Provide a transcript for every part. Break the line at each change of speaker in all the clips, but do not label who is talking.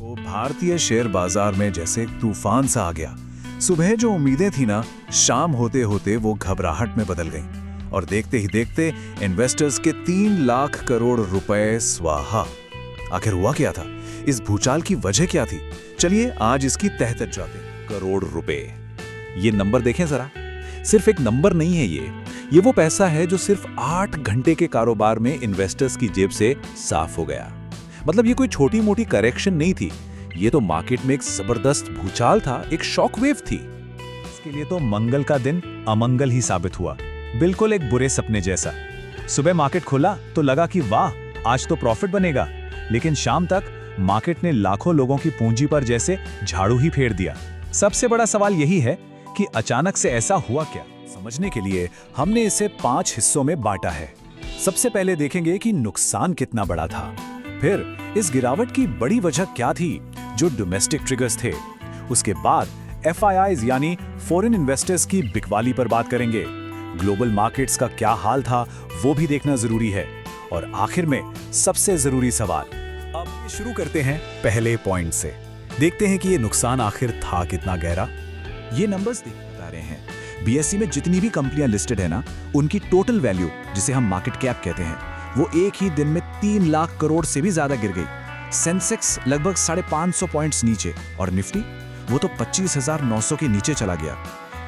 को भारतीय शेयर बाजार में जैसे एक तूफान सा आ गया। सुबह जो उम्मीदें थी ना, शाम होते होते वो घबराहट में बदल गईं और देखते ही देखते इन्वेस्टर्स के 3 लाख करोड़ रुपए स्वाहा। आखिर हुआ क्या था? इस भूचाल की वजह क्या थी? चलिए आज इसकी तह तक जाते हैं।
करोड़ रुपए, ये नंबर देखें जरा। सिर्फ एक नंबर नहीं है ये वो पैसा है जो सिर्फ 8 घंटे के कारोबार में इन्वेस्टर्स की जेब से साफ हो गया। मतलब ये कोई छोटी मोटी करेक्शन नहीं थी, ये तो मार्केट में एक जबरदस्त भूचाल था, एक शॉकवेव थी।
इसके लिए तो मंगल का दिन अमंगल ही साबित हुआ, बिल्कुल एक बुरे सपने जैसा। सुबह मार्केट खुला तो लगा कि वाह, आज तो प्रॉफिट बनेगा, लेकिन शाम तक मार्केट ने लाखों लोगों की पूंजी पर जैसे झाड़ू ही फेर दिया। सबसे बड़ा सवाल यही है कि अचानक से ऐसा हुआ क्या?
समझने के लिए हमने इसे 5 हिस्सों में बांटा है। सबसे पहले देखेंगे कि नुकसान कितना बड़ा था, फिर इस गिरावट की बड़ी वजह क्या थी जो डोमेस्टिक ट्रिगर्स थे। उसके बाद FIIs यानी फॉरेन इन्वेस्टर्स की बिकवाली पर बात करेंगे। ग्लोबल मार्केट्स का क्या हाल था वो भी देखना जरूरी है। और आखिर में सबसे जरूरी सवाल। अब शुरू करते हैं पहले पॉइंट से। देखते हैं कि ये नुकसान आखिर था कितना गहरा। ये नंबर्स बता रहे हैं। BSE में जितनी भी कंपनियां लिस्टेड है ना, उनकी टोटल वैल्यू, जिसे हम मार्केट कैप कहते हैं, वो एक ही दिन में 3 लाख करोड़ से भी ज्यादा गिर गई। सेंसेक्स लगभग 550 पॉइंट्स नीचे और निफ्टी वो तो 25,900 के नीचे चला गया।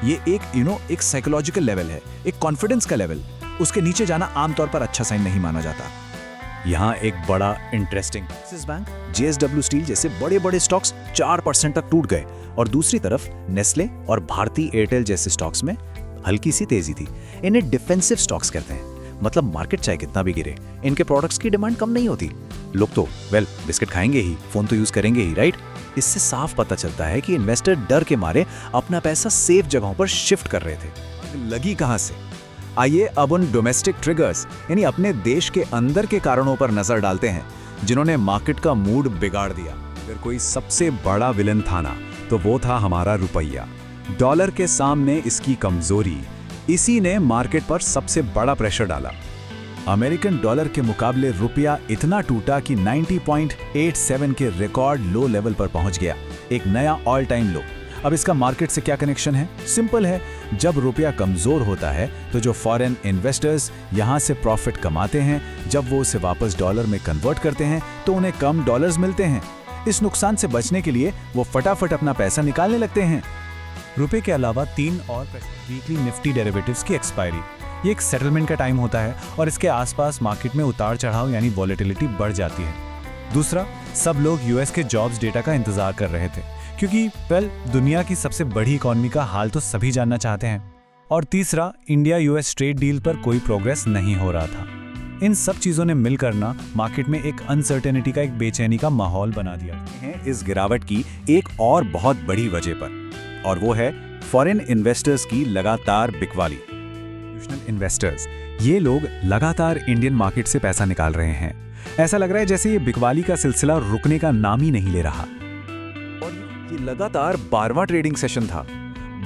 ये एक साइकोलॉजिकल लेवल है, एक कॉन्फिडेंस का लेवल। उसके नीचे जाना आमतौर पर अच्छा साइन नहीं माना जाता। यहाँ एक बड़ा interesting, axis bank, JSW steel जैसे बड़े बड़े स्टॉक्स 4% तक टूट गए और दूसरी तरफ नेस्ले और भारती एयरटेल जैसे स्टॉक्स में हल्की सी तेजी थी। इन्हें डिफेंसिव स्टॉक्स कहते हैं। मतलब मार्केट चाहे कितना भी गिरे, इनके प्रोडक्ट्स की डिमांड कम नहीं होती। लोग तो बिस्किट खाएंगे ही, फोन तो यूज करेंगे ही, राइट? इससे साफ पता चलता है कि इन्वेस्टर डर के मारे अपना पैसा सेफ जगहों पर शिफ्ट कर रहे थे। लगी कहां से? आइए अब उन डोमेस्टिक ट्रिगर्स यानी अपने देश के अंदर के कारणों पर नजर डालते हैं जिन्होंने मार्केट का मूड बिगाड़ दिया।
अगर कोई सबसे बड़ा विलन था ना, तो वो था हमारा रुपया। डॉलर के सामने इसकी कमजोरी, इसी ने मार्केट पर सबसे बड़ा प्रेशर डाला।
अमेरिकन डॉलर के मुकाबले रुपया इतना टूटा कि 90.87 के रिकॉर्ड लो लेवल पर पहुंच गया, एक नया ऑल टाइम लो। अब इसका मार्केट से क्या कनेक्शन है? सिंपल है, जब रुपया कमजोर होता है तो जो फॉरेन इन्वेस्टर्स यहां से प्रॉफिट कमाते हैं, जब वो उसे वापस डॉलर में कन्वर्ट करते हैं तो उन्हें कम डॉलर्स मिलते हैं। इस नुकसान से बचने के लिए वो फटाफट अपना पैसा निकालने लगते हैं।
रुपए के अलावा 3 और वीकली निफ्टी डेरिवेटिव्स की एक्सपायरी, ये एक सेटलमेंट का टाइम होता है और इसके आसपास मार्केट में उतार चढ़ाव यानी वॉलेटिलिटी बढ़ जाती है। दूसरा, सब लोग US के जॉब्स डेटा का इंतजार कर रहे थे, क्योंकि दुनिया की सबसे बड़ी इकॉनमी का हाल तो सभी जानना चाहते हैं। और तीसरा, इंडिया US ट्रेड डील पर कोई प्रोग्रेस नहीं हो रहा था। इन सब चीजों ने मिलकर ना मार्केट में एक अनसर्टेनिटी का, एक बेचैनी का माहौल बना दिया
है। इस गिरावट की एक और बहुत बड़ी वजह पर, और वो है फॉरेन इन्वेस्टर्स की लगातार बिकवाली।
इंस्टीट्यूशनल इन्वेस्टर्स, ये लोग लगातार इंडियन मार्केट से पैसा निकाल रहे हैं। ऐसा लग रहा है जैसे ये बिकवाली का सिलसिला रुकने का नाम ही नहीं ले रहा।
और ये लगातार 12वां ट्रेडिंग सेशन था।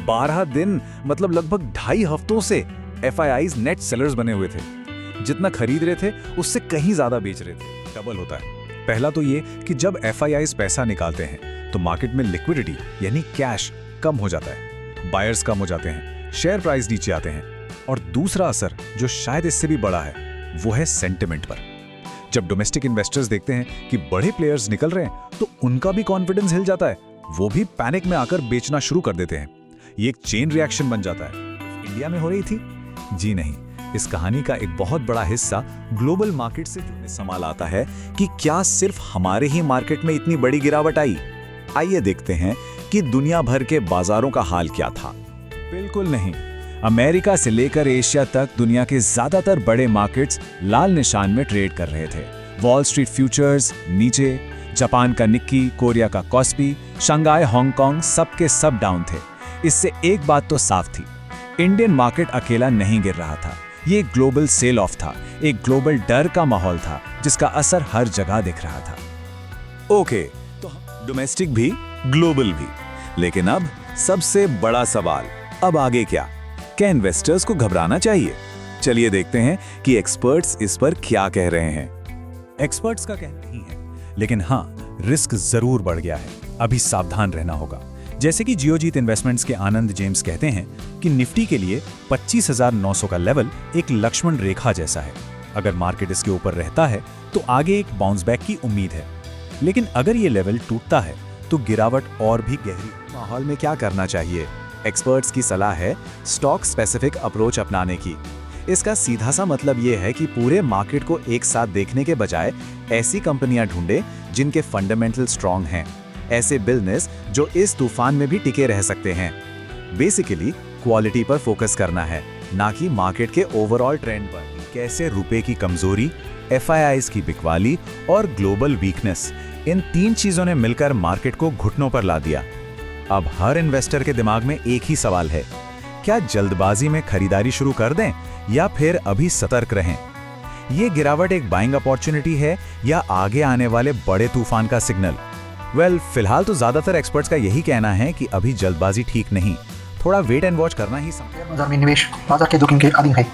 12 दिन, मतलब लगभग 2.5 हफ्तों से FIIs नेट सेलर्स बने हुए थे। जितना खरीद रहे थे उससे कहीं ज्यादा बेच रहे थे। डबल होता है।
पहला तो ये कि जब FIIs पैसा निकालते हैं तो मार्केट में लिक्विडिटी यानी कैश कम हो जाता है, बायर्स कम हो जाते हैं, शेयर प्राइस नीचे आते हैं। और दूसरा असर, जो शायद इससे भी बड़ा है, वो है सेंटिमेंट पर। जब डोमेस्टिक इन्वेस्टर्स देखते हैं कि बड़े प्लेयर्स निकल रहे हैं तो उनका भी कॉन्फिडेंस हिल जाता है, वो भी पैनिक में आकर बेचना शुरू कर देते हैं। ये एक चेन रिएक्शन बन जाता है।
इंडिया में हो रही थी? जी नहीं, इस कहानी का एक बहुत बड़ा हिस्सा ग्लोबल मार्केट से जुड़ने सवाल आता है कि क्या सिर्फ हमारे ही मार्केट में इतनी बड़ी गिरावट आई? आइए देखते हैं कि दुनिया भर के बाजारों का हाल क्या था।
बिल्कुल नहीं। अमेरिका से लेकर एशिया तक दुनिया के ज्यादातर बड़े मार्केट्स लाल निशान में ट्रेड कर रहे थे। वॉल स्ट्रीट फ्यूचर्स नीचे, जापान का निक्की, कोरिया का कॉस्पी, शंघाई, हांगकांग सबके सब डाउन थे। इससे एक बात तो साफ थी, इंडियन मार्केट अकेला नहीं गिर रहा था। ये ग्लोबल सेल ऑफ था, एक ग्लोबल डर का माहौल था जिसका असर हर जगह दिख रहा था।
ओके, तो डोमेस्टिक भी, ग्लोबल भी। लेकिन अब सबसे बड़ा सवाल, अब आगे क्या? क्या इन्वेस्टर्स को घबराना चाहिए? चलिए देखते हैं कि एक्सपर्ट्स इस पर क्या कह रहे हैं।
एक्सपर्ट्स का कहना नहीं है, लेकिन हाँ, रिस्क जरूर बढ़ गया है, अभी सावधान रहना होगा। जैसे कि जियोजीत इन्वेस्टमेंट्स के आनंद जेम्स कहते हैं कि निफ्टी के लिए 25,900 का लेवल एक लक्ष्मण रेखा जैसा है। अगर मार्केट इसके ऊपर रहता है तो आगे एक बाउंस बैक की उम्मीद है, लेकिन अगर ये लेवल टूटता है तो गिरावट और भी गहरी।
माहौल में क्या करना चाहिए? एक्सपर्ट्स की सलाह है स्टॉक स्पेसिफिक अप्रोच अपनाने की। इसका सीधा सा मतलब ये है कि पूरे मार्केट को एक साथ देखने के बजाय ऐसी कंपनियां ढूंढे जिनके फंडामेंटल स्ट्रांग हैं, ऐसे बिजनेस जो इस तूफान में भी टिके रह सकते हैं। बेसिकली क्वालिटी पर फोकस करना है, ना कि मार्केट के ओवरऑल ट्रेंड पर।
कैसे रुपए की कमजोरी, FIIs की बिकवाली और ग्लोबल वीकनेस, इन 3 चीजों ने मिलकर मार्केट को घुटनों पर ला दिया। अब हर इन्वेस्टर के दिमाग में एक ही सवाल है, क्या जल्दबाजी में खरीदारी शुरू कर दें या फिर अभी सतर्क रहें? ये गिरावट एक बाइंग अपॉर्चुनिटी है या आगे आने वाले बड़े तूफान का सिग्नल? फिलहाल तो ज्यादातर एक्सपर्ट्स का यही कहना है कि अभी जल्दबाजी ठीक नहीं, थोड़ा वेट एंड वॉच करना ही
शेयर बाजार में निवेश बाजार के जोखिम के अधीन है।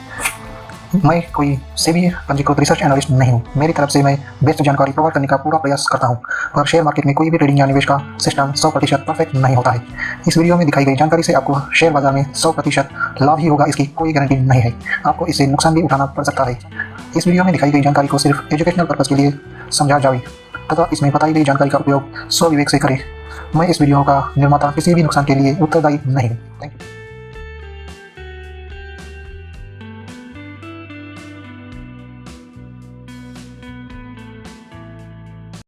मैं कोई सेबी पंजीकृत रिसर्च एनालिस्ट नहीं हूँ। मेरी तरफ से मैं बेस्ट जानकारी प्रोवाइड करने का पूरा प्रयास करता हूँ, पर शेयर मार्केट में कोई भी ट्रेडिंग या निवेश का सिस्टम 100% परफेक्ट नहीं होता है। इस वीडियो में दिखाई गई जानकारी से आपको शेयर बाजार में 100% लाभ ही होगा, इसकी कोई गारंटी नहीं है। आपको इससे नुकसान भी उठाना पड़ सकता है। इस वीडियो में दिखाई गई जानकारी को सिर्फ एजुकेशनल पर्पज के लिए समझा जाए तथा इसमें बताई गई जानकारी का उपयोग स्वविवेक से करें। मैं इस वीडियो का निर्माता किसी भी नुकसान के लिए उत्तरदायी नहीं हूँ। Thank you.